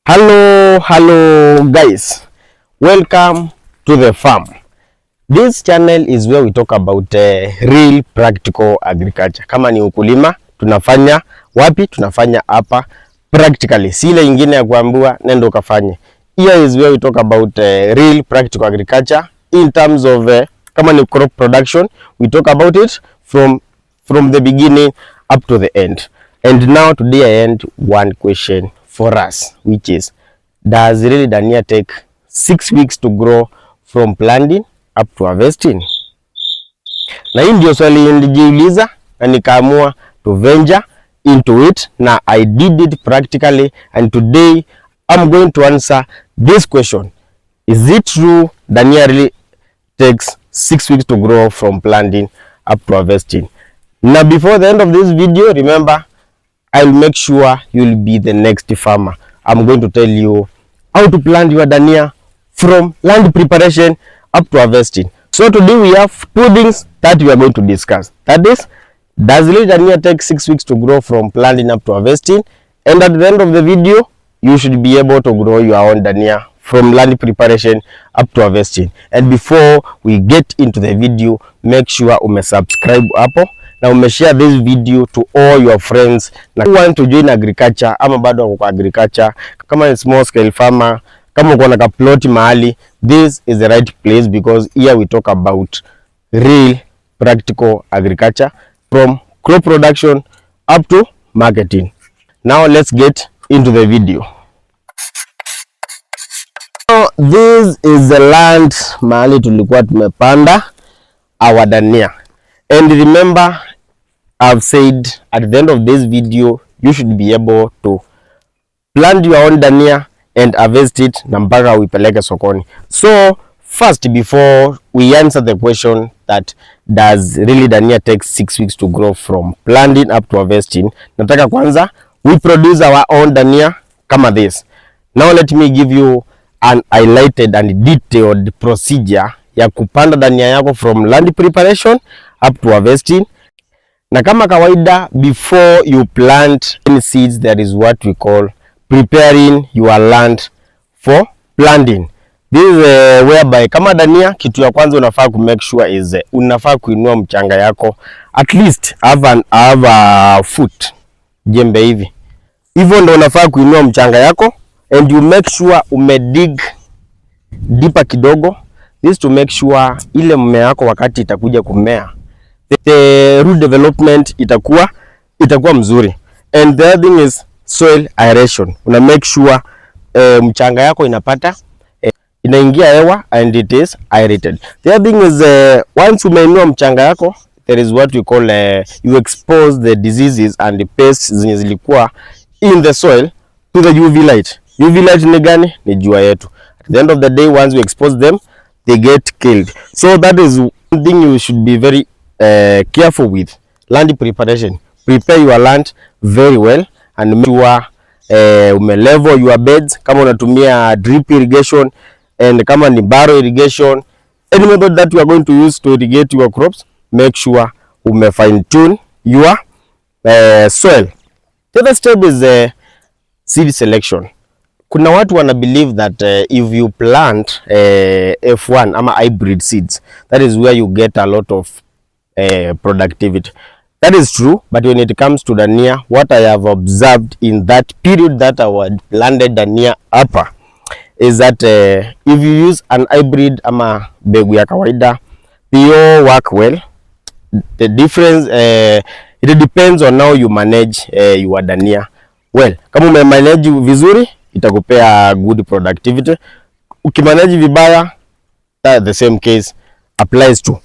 Hello guys, welcome to the farm. This channel is where we talk about real practical agriculture. Kama ni ukulima tunafanya wapi? Tunafanya hapa practically, si ile ingine ya kuambiwa nenda ukafanye. Here is where we talk about real practical agriculture in terms of kama ni crop production, we talk about it from the beginning up to the end. And now today I end one question for us, which is, does really Dhania take 6 weeks to grow from planting up to harvesting? Na hii ndio swali nilijiuliza na nikaamua to venture into it, na I did it practically, and today I'm going to answer this question. Is it true Dhania really takes 6 weeks to grow from planting up to harvesting? Now before the end of this video, remember, I'll make sure you'll be the next farmer. I'm going to tell you how to plant your Dhania from land preparation up to harvesting. So today we have two things that we are going to discuss. That is, does really Dhania take 6 weeks to grow from planting up to harvesting? And at the end of the video, you should be able to grow your own Dhania from land preparation up to harvesting. And before we get into the video, make sure subscribe hapo na share this video to all your friends na who want to join agriculture ama bado wako agriculture, kama ni small scale farmer, kama uko na ka plot mahali, this is the right place, because here we talk about real practical agriculture from crop production up to marketing. Now let's get into the video. So this is the land mahali tulikuwa tumepanda our Dhania. And remember, I've said at the end of this video, you should be able to plant your own Dhania and harvest it na mpaka uipeleke sokoni. So first, before we answer the question that does really Dhania take 6 weeks to grow from planting up to harvesting, nataka kwanza we produce our own Dhania kama this. Now let me give you an highlighted and detailed procedure ya kupanda Dhania yako from land preparation up to harvesting. Na kama kawaida, before you plant any seeds, there is what we call preparing your land for planting. This is whereby kama Dhania, kitu ya kwanza unafaa ku make sure is unafaa kuinua mchanga yako at least have a foot, jembe hivi. Hivyo ndo unafaa kuinua mchanga yako, and you make sure umedig deeper kidogo. This to make sure ile mmea yako wakati itakuja kumea, the root development itakuwa mzuri. And the other thing is soil aeration. Una make sure mchanga yako inapata inaingia hewa and it is aerated. The other thing is once umeinua mchanga yako, there is what we call you expose the diseases and the pests zenye zilikuwa in the soil to the UV light. UV light ni gani? Ni jua yetu. At the end of the day, once you expose them, they get killed. So that is one thing you should be very careful with land preparation. Prepare your land very well and make sure umelevel your beds, kama unatumia drip irrigation and kama ni barrow irrigation, any method that you are going to use to irrigate your crops, make sure fine tune your soil. The other step is seed selection. Kuna watu wana believe that if you plant F1 ama hybrid seeds, that is where you get a lot of productivity. That is true, but when it comes to Dhania, what I have observed in that period that I planted Dhania upper is that if you use an hybrid ama mbegu ya kawaida, they all work well. The difference it depends on how you manage your Dhania well. Kama umemanage vizuri, itakupea good productivity. Ukimanage vibaya, the same case applies to.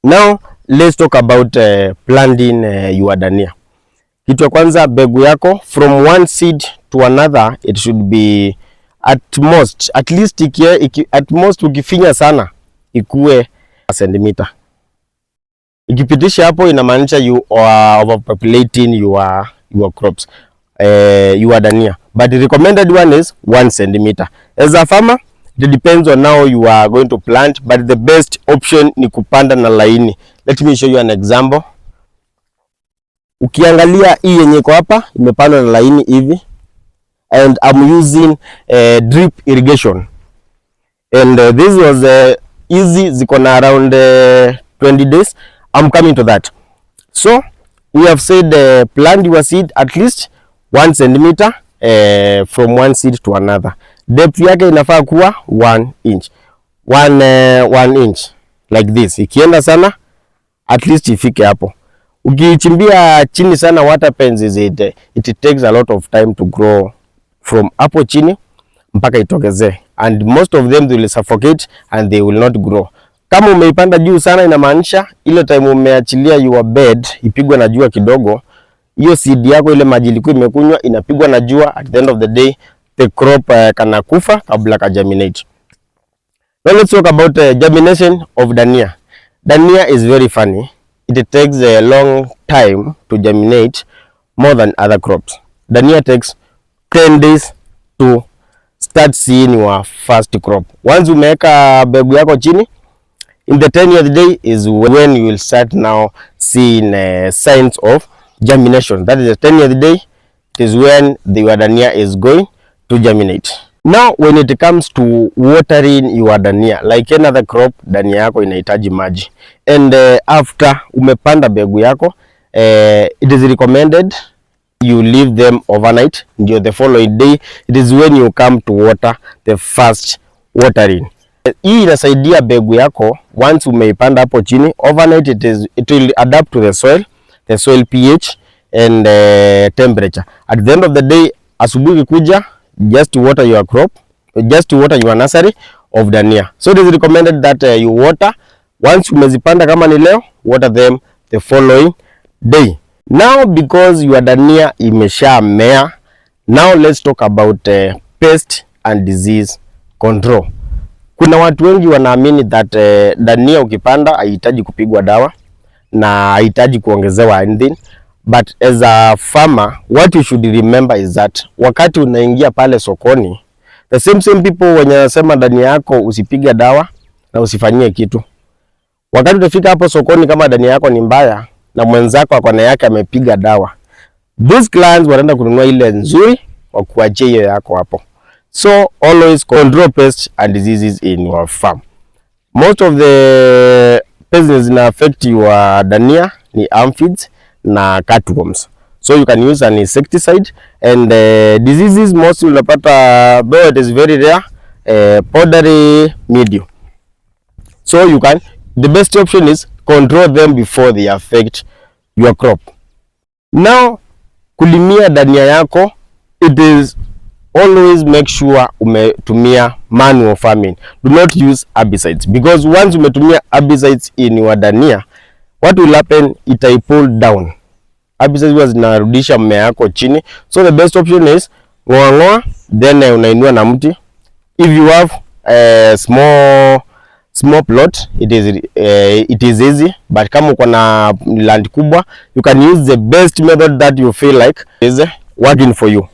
Now let's talk about planting your Dhania. Kitu ya kwanza, mbegu yako from one seed to another, it should be at least ukifinya sana ikue centimeter. Ikipitisha hapo inamaanisha you are overpopulating your crops, your Dhania. But the recommended one is 1 centimeter. As a farmer, it depends on how you are going to plant, but the best option ni kupanda na laini. Let me show you an example. Ukiangalia hii yenye iko hapa imepandwa na laini hivi, and I'm using drip irrigation, and this was easy, ziko na around 20 days. I'm coming to that. So we have said plant your seed at least 1 centimeter from one seed to another. Depth yake inafaa kuwa 1 inch. 1 inch like this. Ikienda sana at least ifike hapo. Ukichimbia chini sana, what happens is it takes a lot of time to grow from hapo chini mpaka itogezee, and most of them will suffocate and they will not grow. Kama umeipanda juu sana, inamaanisha ile time umeachilia your bed ipigwe na jua kidogo, hiyo seed yako ile maji ilikuwa imekunywa inapigwa na jua, at the end of the day the crop kana kufa kabla ka germinate. Now let's talk about germination of Dhania. Dhania is very funny. It takes a long time to germinate, more than other crops. Dhania takes 10 days to start seeing your first crop. Once umeweka mbegu yako chini, in the 10th day is when you will start now seeing signs of germination. That is the 10th day. It is when the Dhania is going to germinate. Now when it comes to watering your Dhania, like another crop, Dhania yako inahitaji maji. And after umepanda mbegu yako, it is recommended you leave them overnight. Ndio the following day, it is when you come to water the first watering. Hii inasaidia mbegu yako once umeipanda hapo chini overnight, it will adapt to the soil pH and temperature. At the end of the day, asubuhi kuja, just to water your crop, just to water your nursery of Dhania. So it is recommended that you water once umezipanda, kama ni leo, water them the following day. Now because your Dhania imesha mea, now let's talk about pest and disease control. Kuna watu wengi wanaamini that Dhania ukipanda haihitaji kupigwa dawa na haihitaji kuongezewa anything, but as a farmer what you should remember is that wakati unaingia pale sokoni, the same people wenye wanasema Dhania yako usipige dawa na usifanyie kitu, wakati utafika hapo sokoni kama Dhania yako ni mbaya na mwenzako akona yake amepiga dawa, these clients wanaenda kununua ile nzuri wa kuachia hiyo yako hapo. So always control pests and diseases in your farm. Most of the pests that affect your Dhania ni aphids na cutworms. So you can use an insecticide, and diseases mostly unapata, though it is very rare, powdery mildew. So you can, the best option is control them before they affect your crop. Now kulimia Dhania yako, it is always make sure umetumia manual farming. Do not use herbicides, because once umetumia herbicides in your Dhania, what will happen, it will pull down. Herbicides huwa zinarudisha mmea yako chini. So the best option is ngoa, then unainua na mti. If you have a small plot, it is easy, but kama uko na land kubwa, you can use the best method that you feel like is working for you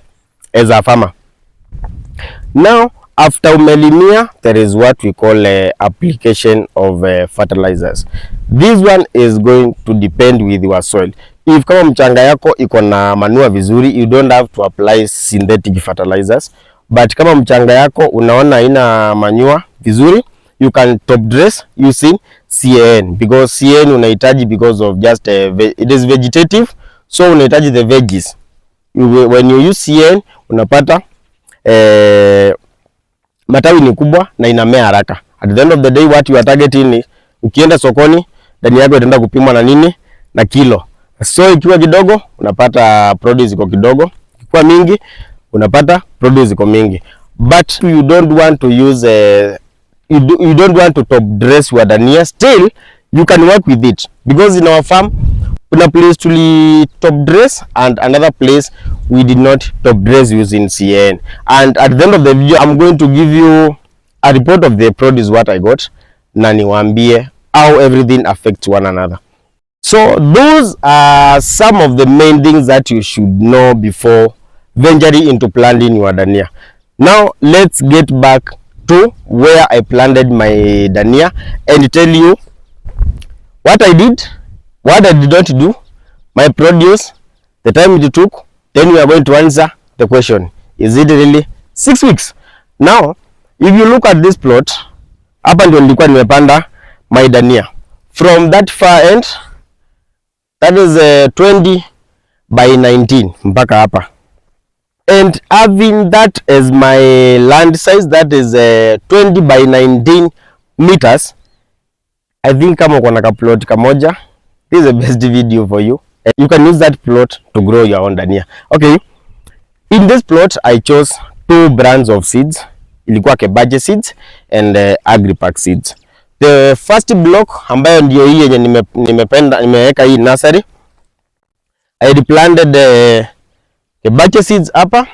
as a farmer. Now after umelimia, there is what we call application of fertilizers. This one is going to depend with your soil. If kama mchanga yako iko na manure vizuri, you don't have to apply synthetic fertilizers. But kama mchanga yako unaona ina manure vizuri, you can top dress using CAN, because CAN unahitaji because of just it is vegetative, so unahitaji the veggies. When you use CAN unapata matawi ni kubwa na inamea haraka. At the end of the day, what you are targeting ni ukienda sokoni, Dhania yako itaenda kupimwa na nini, na kilo. So ikiwa kidogo unapata produce iko kidogo, ikiwa mingi unapata produce iko mingi. But you don't want to use you don't want to top dress your Dhania. Still you can work with it, because in our farm kuna place tuli top dress and another place we did not top dress using CAN. And at the end of the video I'm going to give you a report of the produce what I got, na niwaambie how everything affects one another. So those are some of the main things that you should know before venturing into planting your Dhania. Now let's get back to where I planted my Dhania and tell you what I did, what I did not do, my produce, the time it took. Then we are going to answer the question, Is it really 6 weeks? Now, if you look at this plot, hapa ndio nilikuwa nimepanda my dania. From that far end, that is 20 by 19 mpaka hapa. And having that as my land size, that is 20 by 19 meters. I think kama uko na plot kamoja, this is the best video for you. And you can use that plot to grow your own dania. Okay, in this plot I chose 2 brands of seeds. Ilikuwa Kebache seeds and Agripack seeds. The first block ambayo ndio hii yenye nimeweka hii nursery, I replanted Kebache seeds hapa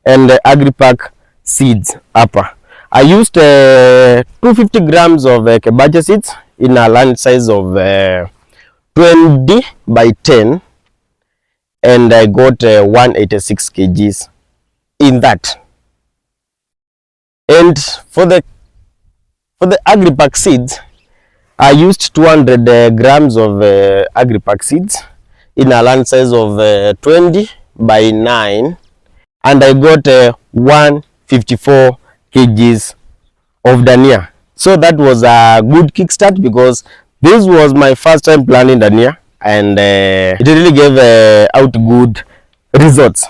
and Agripack seeds hapa. I used 250 grams of Kebache seeds in a land size of 20 by 10, and I got 186 kgs in that. And for the Agripack seeds, I used 200 grams of Agripack seeds in a land size of 20 by 9, and I got 154 kgs of dania. So that was a good kickstart, because this was my first time planting dania, and it really gave out good results.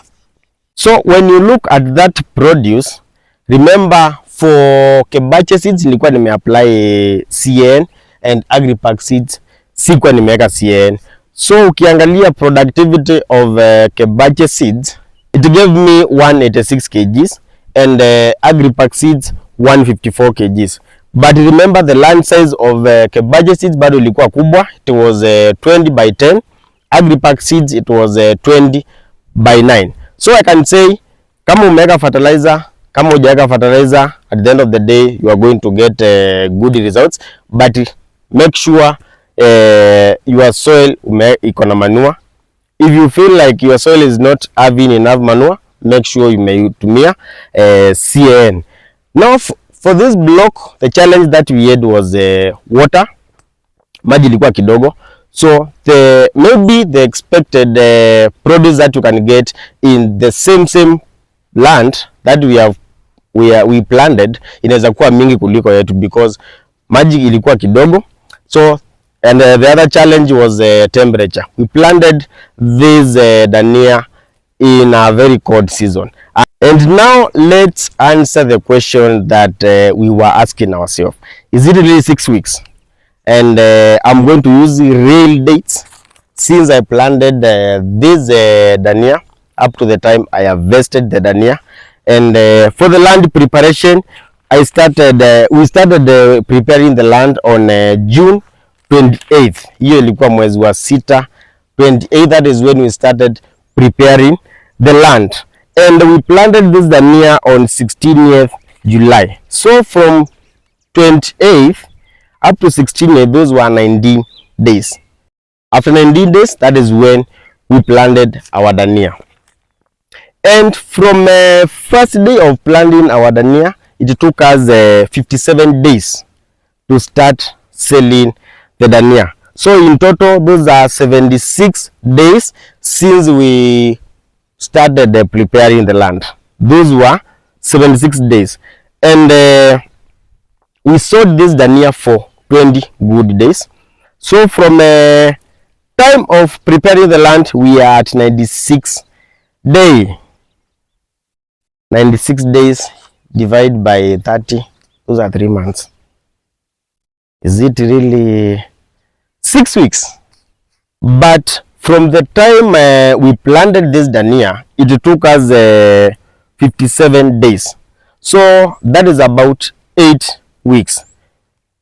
So when you look at that produce, remember for Kebache seeds nilikuwa nimeapply CN, and Agripack seeds sikuwa nimeweka CN. So ukiangalia productivity of Kebache seeds, it gave me 186 kgs and Agripack seeds 154 kgs. But remember the land size of Kebache seeds bado ilikuwa kubwa. It was 20 by 10. Agripack seeds it was 20 by 9. So I can say kama umeweka fertilizer, kama hujaweka fertilizer, at the end of the day you are going to get good results, but make sure your soil iko na manure. If you feel like your soil is not having enough manure, make sure you may tumia CAN. Now for this block, the challenge that we had was water. Maji ilikuwa kidogo, so maybe the expected produce that you can get in the same land that we planted inaweza kuwa mingi kuliko yetu, because maji ilikuwa kidogo. So and the other challenge was temperature. We planted this dania in a very cold season. And now let's answer the question that we were asking ourselves. Is it really 6 weeks? And I'm going to use real dates since I planted this dania up to the time I harvested the dania. And for the land preparation, we started preparing the land on June 28th. Hiyo ilikuwa mwezi wa 6, 28th, that is when we started preparing the land. And we planted this dania on 16th July. So from 28th up to 16th, those were 19 days. After 19 days, that is when we planted our dania. And from first day of planting our dania, it took us 57 days to start selling the dania. So in total, those are 76 days since we started preparing the land. Those were 76 days. And we sowed this dania for 20 good days. So from time of preparing the land, we are at 96 days. 96 days divided by 30, those are 3 months. Is it really 6 weeks? But from the time we planted this dania, it took us 57 days. So that is about 8 weeks.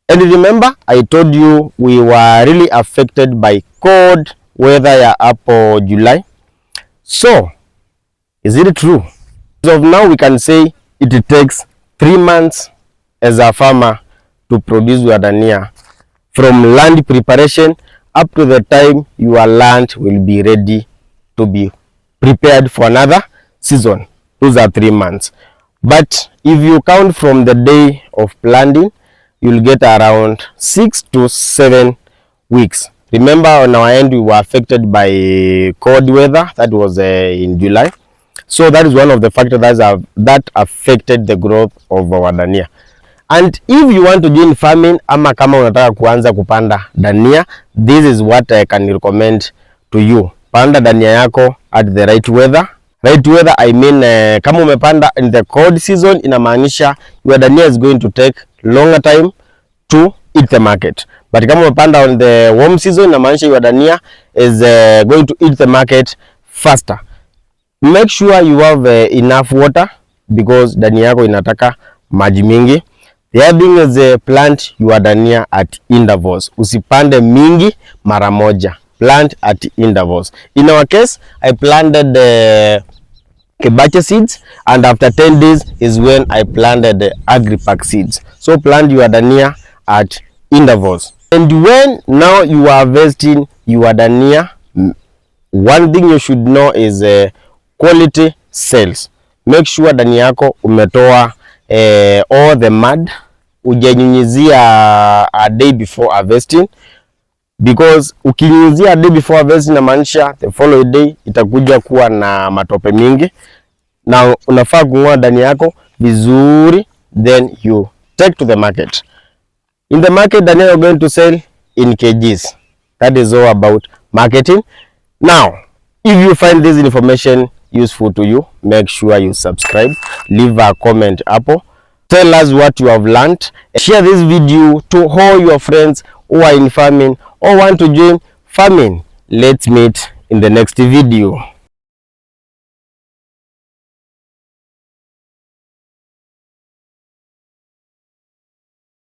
And remember, I told you we were really affected by cold weather up July. So, is it true? As of now, we can say it takes 3 months as a farmer to produce your dania, from land preparation up to the time your land will be ready to be prepared for another season. Those are 3 months. But if you count from the day of planting, you'll get around 6 to 7 weeks. Remember, on our end, we were affected by cold weather. That was in July. So that is one of the factors that affected the growth of our dania. And if you want to join farming, ama kama unataka kuanza kupanda dania, this is what I can recommend to you. Panda dania yako at the right weather. Right weather, I mean kama umepanda in the cold season, inamaanisha your dania is going to take longer time to eat the market. But kama umepanda on the warm season, inamaanisha your dania is going to eat the market faster. Make sure you have enough water because dania yako inataka maji mingi. The other thing is plant your dania at intervals. Usipande mingi mara moja. Plant at intervals. In our case, I planted kebache seeds, and after 10 days is when I planted the agri-pack seeds. So plant your dania at intervals. And when now you are harvesting your dania, one thing you should know is quality sales. Make sure dania yako umetoa all the mud, ujenyunyizia a day before harvesting, because ukinyunyizia a day before harvesting na maanisha the following day itakuja kuwa na matope mingi, na unafaa kung'oa dania yako vizuri, then you take to the market. In the market, dania you're going to sell in kgs. That is all about marketing. Now, if you find this information useful to you, make sure you subscribe, leave a comment hapo, tell us what you have learned, share this video to all your friends who are in farming or want to join farming. Let's meet in the next video.